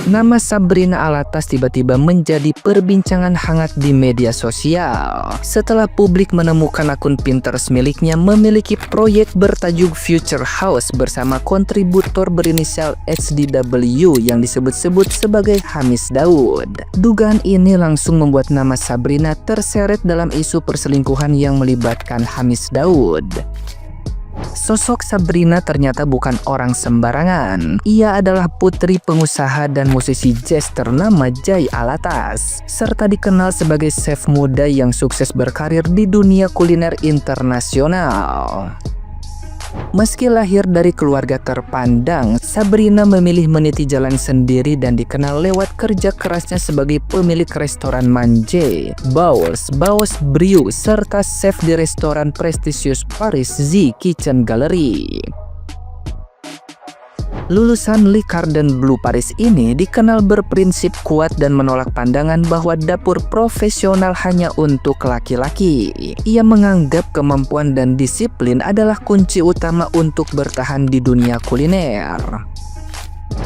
Nama Sabrina Alatas tiba-tiba menjadi perbincangan hangat di media sosial setelah publik menemukan akun Pinterest miliknya memiliki proyek bertajuk Future House bersama kontributor berinisial HDW yang disebut-sebut sebagai Hamis Daud. Dugaan ini langsung membuat nama Sabrina terseret dalam isu perselingkuhan yang melibatkan Hamis Daud. Sosok Sabrina ternyata bukan orang sembarangan. Ia adalah putri pengusaha dan musisi jazz ternama Jay Alatas, serta dikenal sebagai chef muda yang sukses berkarir di dunia kuliner internasional. Meski lahir dari keluarga terpandang, Sabrina memilih meniti jalan sendiri dan dikenal lewat kerja kerasnya sebagai pemilik restoran Manje, Bowls Brew, serta chef di restoran prestisius Paris Z Kitchen Gallery. Lulusan Le Cordon Bleu Paris ini dikenal berprinsip kuat dan menolak pandangan bahwa dapur profesional hanya untuk laki-laki. Ia menganggap kemampuan dan disiplin adalah kunci utama untuk bertahan di dunia kuliner.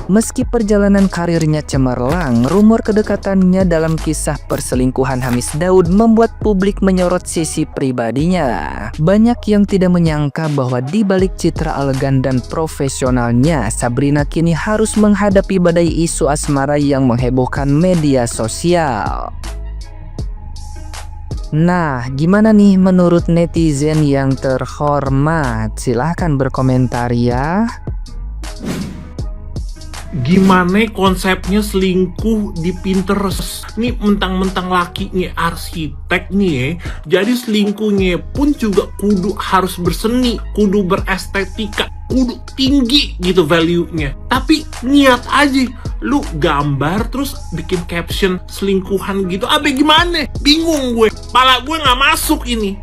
Meski perjalanan karirnya cemerlang, rumor kedekatannya dalam kisah perselingkuhan Hamis Daud membuat publik menyorot sisi pribadinya. Banyak yang tidak menyangka bahwa di balik citra elegan dan profesionalnya, Sabrina kini harus menghadapi badai isu asmara yang menghebohkan media sosial. Nah, gimana nih menurut netizen yang terhormat? Silahkan berkomentar ya. Gimana konsepnya selingkuh di Pinterest? Nih mentang-mentang lakinya arsitek nih ya. Jadi selingkuhnya pun juga kudu harus berseni, kudu berestetika, kudu tinggi gitu value-nya. Tapi niat aja lu gambar terus bikin caption selingkuhan gitu. Gimana? Bingung gue. Pala gue nggak masuk ini.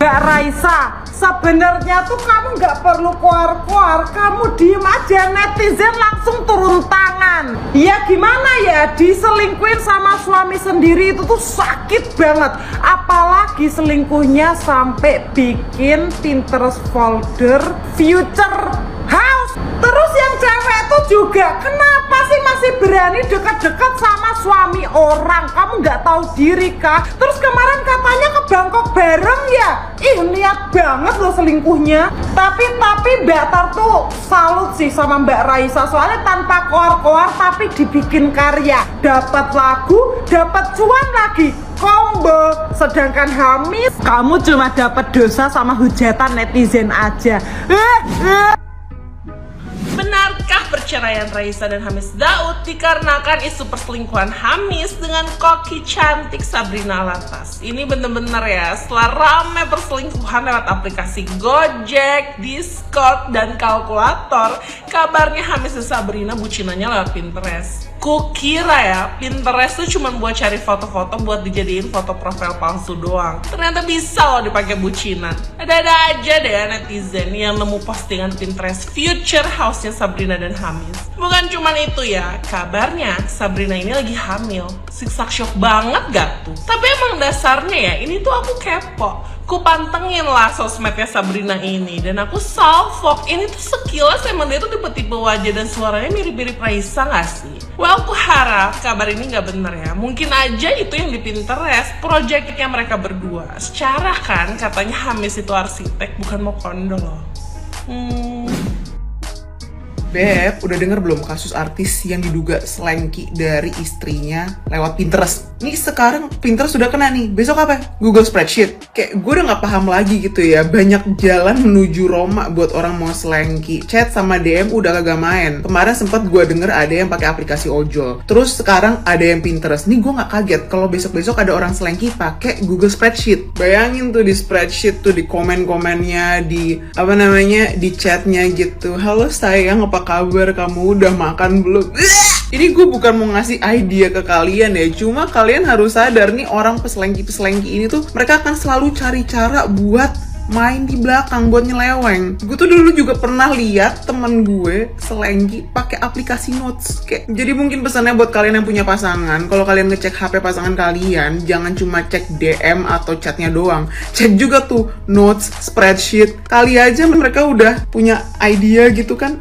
Mbak Raisa, sebenarnya tuh kamu nggak perlu keluar-keluar, kamu diem aja, netizen langsung turun tangan. Ya gimana ya, diselingkuhin sama suami sendiri itu tuh sakit banget. Apalagi selingkuhnya sampai bikin Pinterest folder Future House. Terus yang cewek tuh juga, kenapa sih masih berani deket-deket sama suami orang? Kamu nggak tahu diri kah? Terus kemarin katanya ke Bangkok bareng ya? Ih, niat banget loh selingkuhnya. Tapi Mbak Tar tuh salut sih sama Mbak Raisa, soalnya tanpa koar-koar tapi dibikin karya. Dapat lagu, dapat cuan lagi, combo. Sedangkan Hamis, kamu cuma dapat dosa sama hujatan netizen aja. Benarkah perceraian Raisa dan Hamis Daud dikarenakan isu perselingkuhan Hamis dengan koki cantik Sabrina Alatas? Ini bener-bener ya, setelah rame perselingkuhan lewat aplikasi Gojek, Discord, dan kalkulator, kabarnya Hamis dan Sabrina bucinannya lewat Pinterest. Kukira ya, Pinterest tuh cuma buat cari foto-foto buat dijadiin foto profil palsu doang. Ternyata bisa loh dipakai bucinan. Ada-ada aja deh netizen yang nemu postingan Pinterest Future House-nya Sabrina dan Hamis. Bukan cuma itu ya, kabarnya Sabrina ini lagi hamil. Siksak shock banget gak tuh? Tapi emang dasarnya ya, ini tuh aku kepo. Ku pantengin lah sosmednya Sabrina ini dan aku salfok. Ini tuh sekilas emang dia tuh tipe-tipe wajah dan suaranya mirip-mirip Raisa gak sih? Well, aku harap kabar ini gak bener ya. Mungkin aja itu yang di Pinterest, projectnya mereka berdua. Secara kan katanya Hamis itu arsitek, bukan mau kondo loh. Beb, udah denger belum kasus artis yang diduga selengki dari istrinya lewat Pinterest? Nih sekarang Pinterest udah kena nih, besok apa? Google Spreadsheet. Kayak gue udah gak paham lagi gitu ya, banyak jalan menuju Roma buat orang mau selengki. Chat sama DM udah kagak main. Kemarin sempat gue denger ada yang pakai aplikasi ojol. Terus sekarang ada yang Pinterest. Nih gue gak kaget kalau besok-besok ada orang selengki pakai Google Spreadsheet. Bayangin tuh di spreadsheet tuh di komen-komennya, di di chatnya gitu. Halo sayang, apa kabar, kamu udah makan belum? Ini gue bukan mau ngasih idea ke kalian ya, cuma kalian harus sadar nih, orang peselengki-peselengki ini tuh mereka akan selalu cari cara buat main di belakang, buat nyeleweng. Gue tuh dulu juga pernah lihat temen gue selengki pakai aplikasi notes. Kayak, jadi mungkin pesannya buat kalian yang punya pasangan, kalau kalian ngecek HP pasangan kalian, jangan cuma cek DM atau chatnya doang, cek juga tuh notes, spreadsheet. Kali aja mereka udah punya idea gitu kan.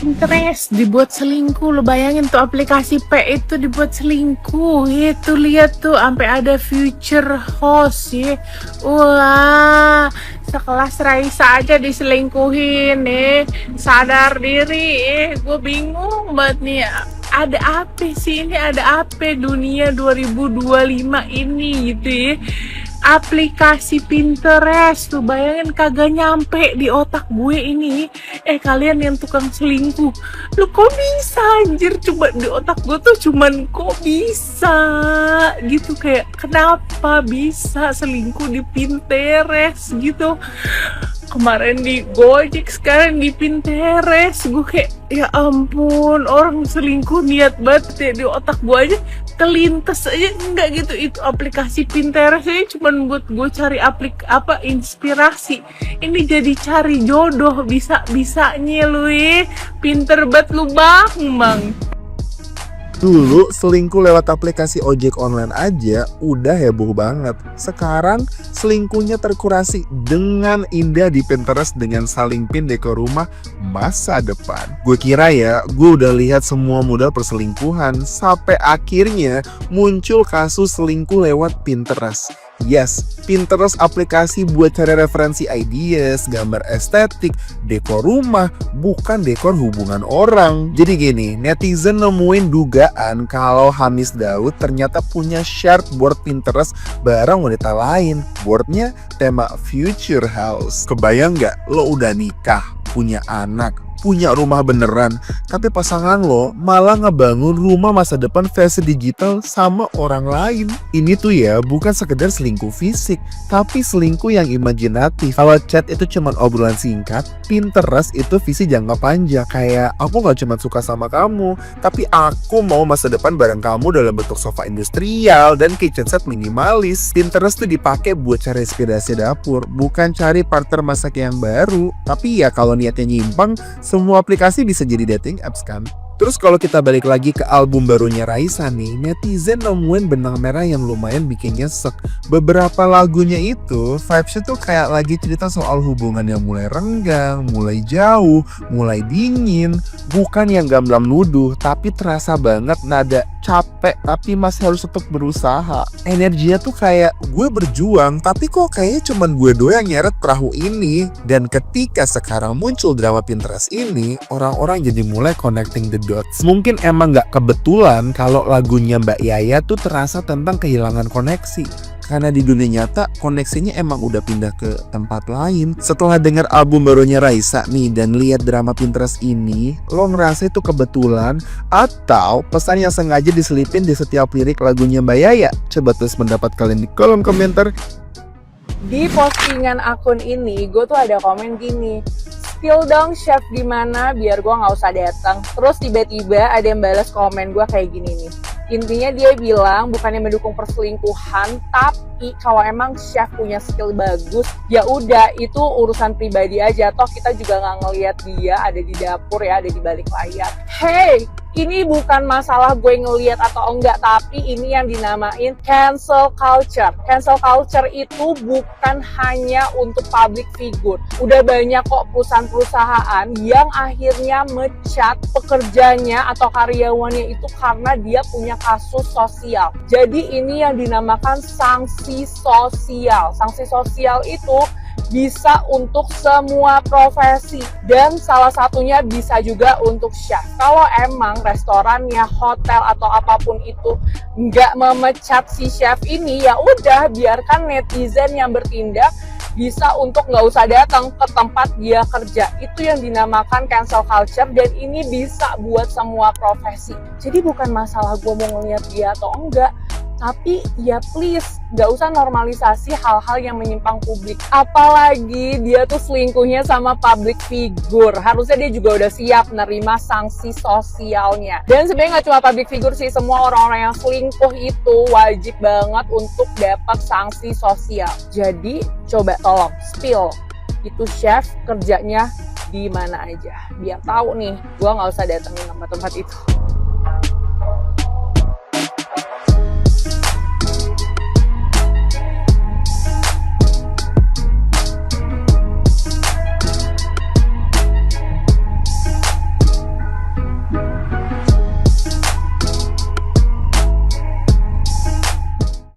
Pinterest dibuat selingkuh. Lo bayangin tuh aplikasi P itu dibuat selingkuh. Itu lihat tuh sampai ada future host ya. Wah, sekelas Raisa aja diselingkuhin nih. Sadar diri. Gue bingung banget nih. Ada apa sih ini? Ada apa dunia 2025 ini gitu ya? Aplikasi Pinterest tuh bayangin kagak nyampe di otak gue ini. Kalian yang tukang selingkuh, lu kok bisa anjir? Coba di otak gue tuh cuman kok bisa gitu, kayak kenapa bisa selingkuh di Pinterest gitu. Kemarin di Gojek, sekarang di Pinterest. Gue kayak ya ampun, orang selingkuh niat banget ya. Di otak gue aja kelintas aja enggak gitu. Itu aplikasi Pinterest aja cuman buat gue cari inspirasi. Ini jadi cari jodoh bisa-bisanya lu ya. Pinter banget lu bang. Dulu selingkuh lewat aplikasi ojek online aja udah heboh banget. Sekarang selingkuhnya terkurasi dengan indah di Pinterest dengan saling pin dekor rumah masa depan. Gue kira ya, gue udah lihat semua modal perselingkuhan sampai akhirnya muncul kasus selingkuh lewat Pinterest. Yes, Pinterest aplikasi buat cari referensi ideas, gambar estetik, dekor rumah, bukan dekor hubungan orang. Jadi gini, netizen nemuin dugaan kalau Hamis Daud ternyata punya shared board Pinterest bareng wanita lain. Boardnya tema future house. Kebayang nggak lo udah nikah, punya anak, punya rumah beneran, tapi pasangan lo malah ngebangun rumah masa depan versi digital sama orang lain. Ini tuh ya bukan sekedar selingkuh fisik, tapi selingkuh yang imajinatif. Kalau chat itu cuma obrolan singkat, Pinterest itu visi jangka panjang. Kayak aku gak cuma suka sama kamu, tapi aku mau masa depan bareng kamu dalam bentuk sofa industrial dan kitchen set minimalis. Pinterest tuh dipakai buat cari inspirasi dapur, bukan cari partner masak yang baru. Tapi ya kalau niatnya nyimpang, semua aplikasi bisa jadi dating apps kan. Terus kalau kita balik lagi ke album barunya Raisa nih, netizen nemuin benang merah yang lumayan bikin nyesek. Beberapa lagunya itu vibesnya tuh kayak lagi cerita soal hubungan yang mulai renggang, mulai jauh, mulai dingin. Bukan yang gamblang nuduh, tapi terasa banget nada capek tapi masih harus tetap berusaha. Energinya tuh kayak gue berjuang tapi kok kayaknya cuman gue doang nyeret perahu ini. Dan ketika sekarang muncul drama Pinterest ini, orang-orang jadi mulai connecting the dots. Mungkin emang gak kebetulan kalau lagunya Mbak Yaya tuh terasa tentang kehilangan koneksi. Karena di dunia nyata koneksinya emang udah pindah ke tempat lain. Setelah denger album barunya Raisa nih dan lihat drama Pinterest ini, lo ngerasa itu kebetulan atau pesan yang sengaja diselipin di setiap lirik lagunya Mbak Yaya? Coba tulis pendapat kalian di kolom komentar. Di postingan akun ini gue tuh ada komen gini, spill dong chef di mana biar gue nggak usah datang. Terus tiba-tiba ada yang balas komen gue kayak gini nih. Intinya dia bilang bukannya mendukung perselingkuhan, tapi kalau emang chef punya skill bagus, ya udah itu urusan pribadi aja. Toh kita juga nggak ngelihat dia ada di dapur ya, ada di balik layar. Hey, ini bukan masalah gue ngelihat atau enggak, tapi ini yang dinamain cancel culture. Cancel culture itu bukan hanya untuk public figure. Udah banyak kok perusahaan-perusahaan yang akhirnya mecat pekerjanya atau karyawannya itu karena dia punya kasus sosial. Jadi ini yang dinamakan sanksi sosial. Sanksi sosial itu bisa untuk semua profesi dan salah satunya bisa juga untuk chef. Kalau emang restorannya, hotel atau apapun itu nggak memecat si chef ini, ya udah biarkan netizen yang bertindak bisa untuk nggak usah datang ke tempat dia kerja. Itu yang dinamakan cancel culture dan ini bisa buat semua profesi. Jadi bukan masalah gue mau ngeliat dia atau enggak, tapi ya please nggak usah normalisasi hal-hal yang menyimpang publik. Apalagi dia tuh selingkuhnya sama public figure. Harusnya dia juga udah siap nerima sanksi sosialnya. Dan sebenarnya nggak cuma public figure sih, semua orang-orang yang selingkuh itu wajib banget untuk dapat sanksi sosial. Jadi coba tolong spill itu chef kerjanya di mana aja, biar tahu nih gue nggak usah datengin tempat-tempat itu.